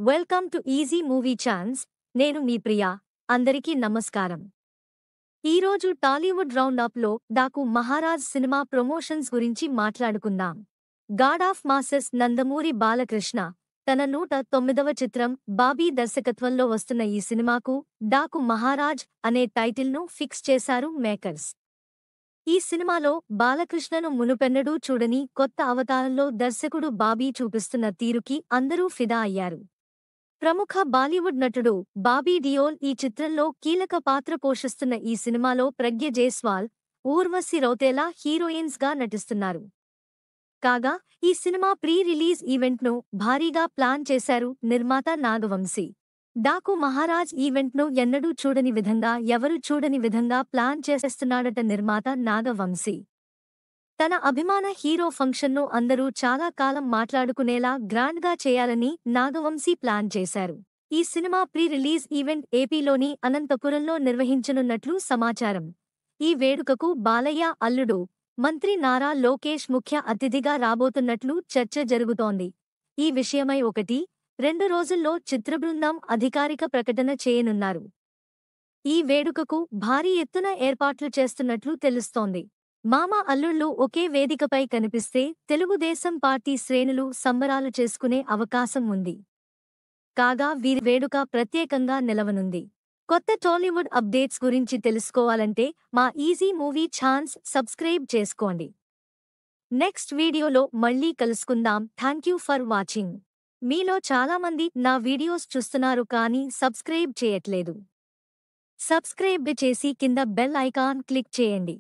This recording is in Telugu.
Welcome to easy movie chance. నేను మీ ప్రియా. అందరికీ నమస్కారం. ఈరోజు టాలీవుడ్ రౌండప్లో డాకు మహారాజ్ సినిమా ప్రమోషన్స్ గురించి మాట్లాడుకుందాం. God of masses Nandamuri Balakrishna తన 109వ చిత్రం బాబీ దర్శకత్వంలో వస్తున్న ఈ సినిమాకు డాకు మహారాజ్ అనే టైటిల్ను ఫిక్స్ చేశారు మేకర్స్. ఈ సినిమాలో బాలకృష్ణను మునుపెన్నడూ చూడని కొత్త అవతారంలో దర్శకుడు బాబీ చూపిస్తున్న తీరుకి అందరూ ఫిదా అయ్యారు. ప్రముఖ బాలీవుడ్ నటుడు బాబీ డియోల్ ఈ చిత్రంలో కీలక పాత్ర పోషిస్తున్న ఈ సినిమాలో ప్రజ్ఞ జైస్వాల్, ఊర్వశి రౌతేలా హీరోయిన్స్గా నటిస్తున్నారు. కాగా ఈ సినిమా ప్రీ-రిలీజ్ ఈవెంట్ను భారీగా ప్లాన్ చేశారు నిర్మాత నాగవంశీ. డాకు మహారాజ్ ఈవెంట్ను ఎన్నడూ చూడని విధంగా, ఎవరు చూడని విధంగా ప్లాన్ చేసేస్తున్నాడట నిర్మాత నాగవంశీ. తన అభిమాన హీరో ఫంక్షన్ను అందరూ చాలా కాలం మాట్లాడుకునేలా గ్రాండ్గా చేయాలని నాగవంశీ ప్లాన్ చేశారు. ఈ సినిమా ప్రీ-రిలీజ్ ఈవెంట్ ఏపీలోని అనంతపురంలో నిర్వహించనున్నట్లు సమాచారం. ఈ వేడుకకు బాలయ్య అల్లుడు, మంత్రి నారా లోకేష్ ముఖ్య అతిథిగా రాబోతున్నట్లు చర్చ జరుగుతోంది. ఈ విషయమై 1-2 రోజుల్లో చిత్రబృందం అధికారిక ప్రకటన చేయనున్నారు. ఈ వేడుకకు భారీ ఎత్తున ఏర్పాట్లు చేస్తున్నట్లు తెలుస్తోంది. మామ అల్లుళ్లు ఒకే వేదికపై కనిపిస్తే తెలుగుదేశం పార్టీ శ్రేణులు సంబరాలు చేసుకునే అవకాశం ఉంది. కాగా వీరి వేడుక ప్రత్యేకంగా నిలవనుంది. కొత్త టాలీవుడ్ అప్డేట్స్ గురించి తెలుసుకోవాలంటే మా ఈజీ మూవీ ఛాన్స్ సబ్స్క్రైబ్ చేసుకోండి. నెక్స్ట్ వీడియోలో మళ్ళీ కలుసుకుందాం. Thank you for watching. మీలో చాలామంది నా వీడియోస్ చూస్తున్నారు కానీ సబ్స్క్రైబ్ చేయట్లేదు. సబ్స్క్రైబ్ చేసి కింద బెల్ ఐకాన్ క్లిక్ చేయండి.